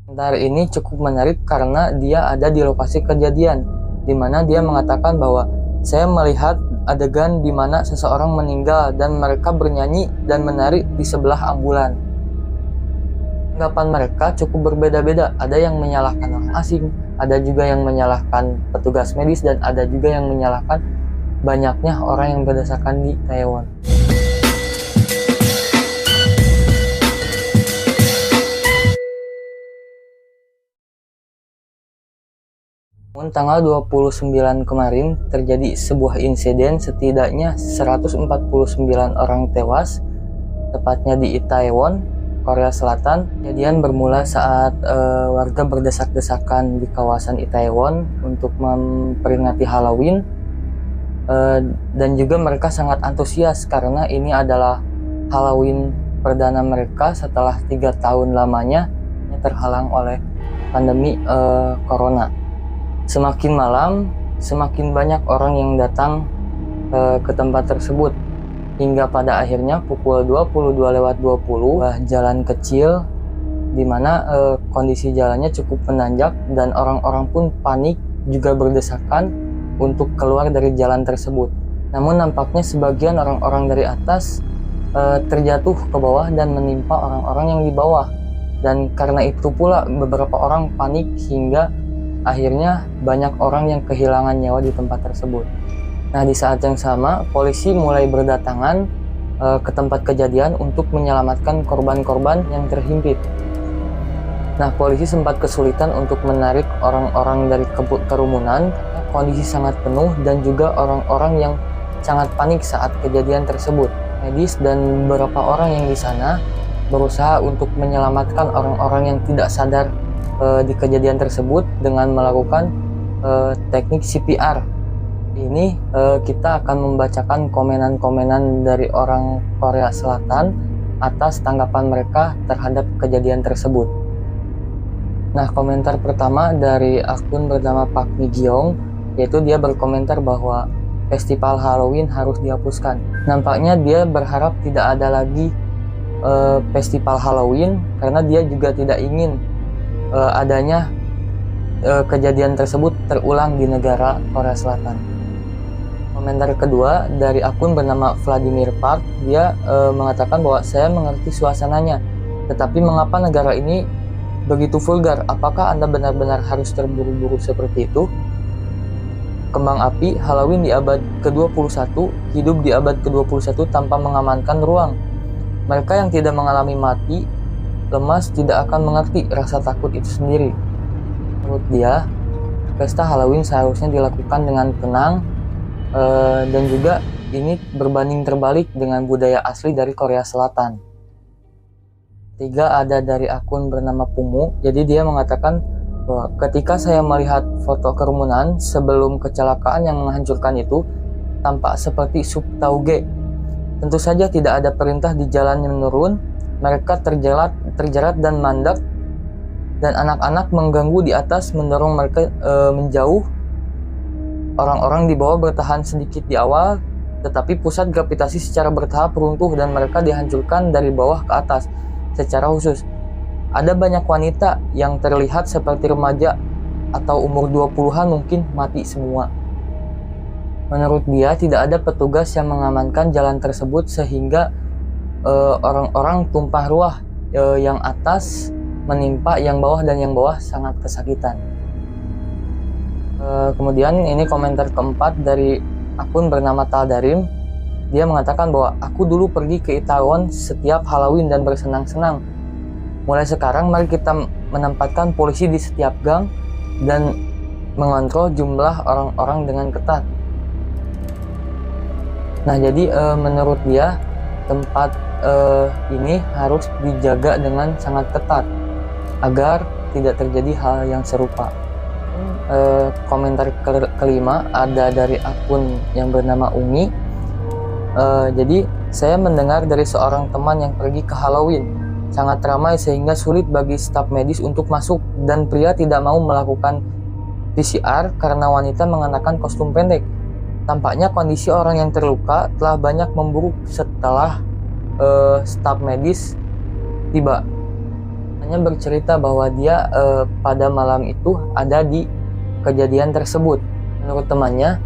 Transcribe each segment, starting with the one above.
Komentar ini cukup menarik karena dia ada di lokasi kejadian, di mana dia mengatakan bahwa saya melihat adegan di mana seseorang meninggal dan mereka bernyanyi dan menari di sebelah ambulan. Tanggapan mereka cukup berbeda-beda, ada yang menyalahkan orang asing, ada juga yang menyalahkan petugas medis, dan ada juga yang menyalahkan banyaknya orang yang berdesakan di Itaewon. Namun tanggal 29 kemarin terjadi sebuah insiden, setidaknya 149 orang tewas, tepatnya di Itaewon, Korea Selatan. Kejadian bermula saat warga berdesak-desakan di kawasan Itaewon untuk memperingati Halloween, dan juga mereka sangat antusias karena ini adalah Halloween perdana mereka setelah 3 tahun lamanya terhalang oleh pandemi Corona. Semakin malam, semakin banyak orang yang datang ke tempat tersebut. Hingga pada akhirnya pukul 22:20, jalan kecil di mana kondisi jalannya cukup menanjak dan orang-orang pun panik juga berdesakan untuk keluar dari jalan tersebut. Namun nampaknya sebagian orang-orang dari atas terjatuh ke bawah dan menimpa orang-orang yang di bawah. Dan karena itu pula beberapa orang panik hingga akhirnya banyak orang yang kehilangan nyawa di tempat tersebut. Nah, di saat yang sama, polisi mulai berdatangan ke tempat kejadian untuk menyelamatkan korban-korban yang terhimpit. Nah, polisi sempat kesulitan untuk menarik orang-orang dari kerumunan. Kondisi sangat penuh dan juga orang-orang yang sangat panik saat kejadian tersebut. Medis dan beberapa orang yang di sana berusaha untuk menyelamatkan orang-orang yang tidak sadar di kejadian tersebut dengan melakukan teknik CPR. Ini kita akan membacakan komenan-komenan dari orang Korea Selatan atas tanggapan mereka terhadap kejadian tersebut. Nah, komentar pertama dari akun bernama Park Mi-gyong, yaitu dia berkomentar bahwa festival Halloween harus dihapuskan. Nampaknya dia berharap tidak ada lagi festival Halloween karena dia juga tidak ingin adanya kejadian tersebut terulang di negara Korea Selatan. Komentar kedua dari akun bernama Vladimir Park, dia mengatakan bahwa saya mengerti suasananya, tetapi mengapa negara ini begitu vulgar? Apakah Anda benar-benar harus terburu-buru seperti itu? Kembang api Halloween di abad ke-21 hidup di abad ke-21 tanpa mengamankan ruang. Mereka yang tidak mengalami mati lemas tidak akan mengerti rasa takut itu sendiri. Menurut dia, pesta Halloween seharusnya dilakukan dengan tenang, dan juga ini berbanding terbalik dengan budaya asli dari Korea Selatan. Tiga ada dari akun bernama Pumu, jadi dia mengatakan bahwa ketika saya melihat foto kerumunan sebelum kecelakaan yang menghancurkan itu, tampak seperti sup tauge. Tentu saja tidak ada perintah di jalan yang menurun. Mereka terjerat dan mandek, dan anak-anak mengganggu di atas, mendorong mereka menjauh. Orang-orang di bawah bertahan sedikit di awal, tetapi pusat gravitasi secara bertahap runtuh dan mereka dihancurkan dari bawah ke atas secara khusus. Ada banyak wanita yang terlihat seperti remaja atau umur 20-an mungkin mati semua. Menurut dia, tidak ada petugas yang mengamankan jalan tersebut sehingga orang-orang tumpah ruah, yang atas menimpa yang bawah dan yang bawah sangat kesakitan. Kemudian ini komentar keempat dari akun bernama Taldarim. Dia mengatakan bahwa aku dulu pergi ke Itaewon setiap Halloween dan bersenang-senang. Mulai sekarang mari kita menempatkan polisi di setiap gang dan mengontrol jumlah orang-orang dengan ketat. Nah, jadi menurut dia tempat ini harus dijaga dengan sangat ketat agar tidak terjadi hal yang serupa. Komentar kelima ada dari akun yang bernama Umi. Jadi saya mendengar dari seorang teman yang pergi ke Halloween, sangat ramai sehingga sulit bagi staf medis untuk masuk, dan pria tidak mau melakukan PCR karena wanita mengenakan kostum pendek. Tampaknya kondisi orang yang terluka telah banyak memburuk setelah staf medis tiba. Hanya bercerita bahwa dia pada malam itu ada di kejadian tersebut. Menurut temannya,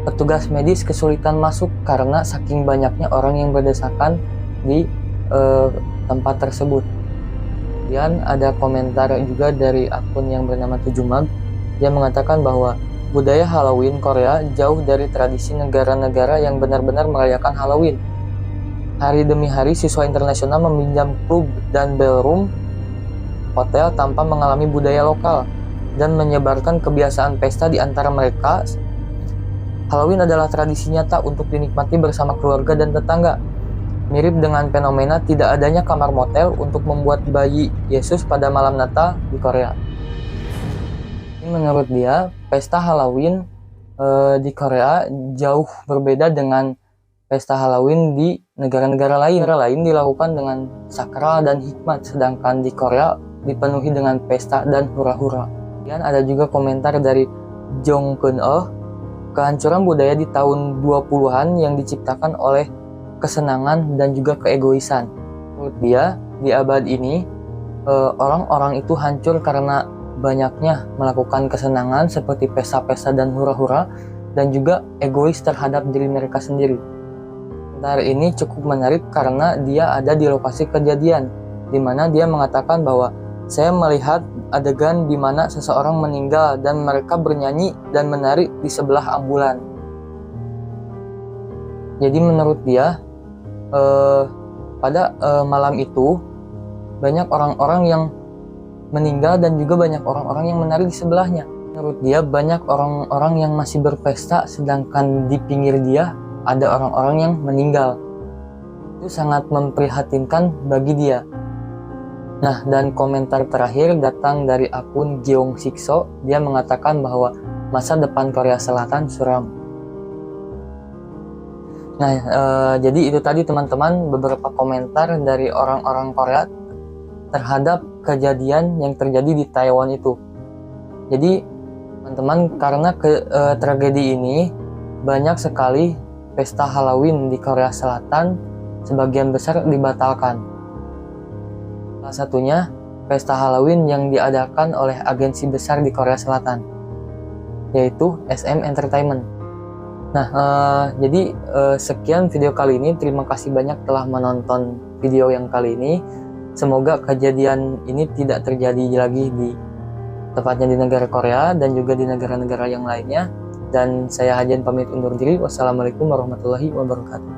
petugas medis kesulitan masuk karena saking banyaknya orang yang berdesakan di tempat tersebut. Kemudian ada komentar juga dari akun yang bernama 7mag. Dia mengatakan bahwa budaya Halloween Korea jauh dari tradisi negara-negara yang benar-benar merayakan Halloween. Hari demi hari siswa internasional meminjam klub dan ballroom hotel tanpa mengalami budaya lokal dan menyebarkan kebiasaan pesta di antara mereka. Halloween adalah tradisi nyata untuk dinikmati bersama keluarga dan tetangga. Mirip dengan fenomena tidak adanya kamar motel untuk membuat bayi Yesus pada malam Natal di Korea. Menurut dia, pesta Halloween di Korea jauh berbeda dengan pesta Halloween di negara-negara lain. Negara lain dilakukan dengan sakral dan hikmat, sedangkan di Korea dipenuhi dengan pesta dan hura-hura. Kemudian ada juga komentar dari Jong Keun-oh, kehancuran budaya di tahun 20-an yang diciptakan oleh kesenangan dan juga keegoisan. Menurut dia, di abad ini orang-orang itu hancur karena banyaknya melakukan kesenangan seperti pesta-pesta dan hura-hura, dan juga egois terhadap diri mereka sendiri. Komentar ini cukup menarik karena dia ada di lokasi kejadian, di mana dia mengatakan bahwa saya melihat adegan di mana seseorang meninggal dan mereka bernyanyi dan menari di sebelah ambulan. Jadi menurut dia, pada malam itu banyak orang-orang yang meninggal dan juga banyak orang-orang yang menari di sebelahnya. Menurut dia banyak orang-orang yang masih berpesta, sedangkan di pinggir dia ada orang-orang yang meninggal. Itu sangat memprihatinkan bagi dia. Nah, dan komentar terakhir datang dari akun Gyeong Sikso. Dia mengatakan bahwa masa depan Korea Selatan suram. Nah, jadi itu tadi teman-teman beberapa komentar dari orang-orang Korea terhadap kejadian yang terjadi di Taiwan itu. Jadi teman-teman, karena tragedi ini banyak sekali pesta Halloween di Korea Selatan sebagian besar dibatalkan. Salah satunya pesta Halloween yang diadakan oleh agensi besar di Korea Selatan, yaitu SM Entertainment. Nah, jadi sekian video kali ini. Terima kasih banyak telah menonton video yang kali ini. Semoga kejadian ini tidak terjadi lagi tepatnya di negara Korea dan juga di negara-negara yang lainnya. Dan saya Hajan pamit undur diri. Wassalamualaikum warahmatullahi wabarakatuh.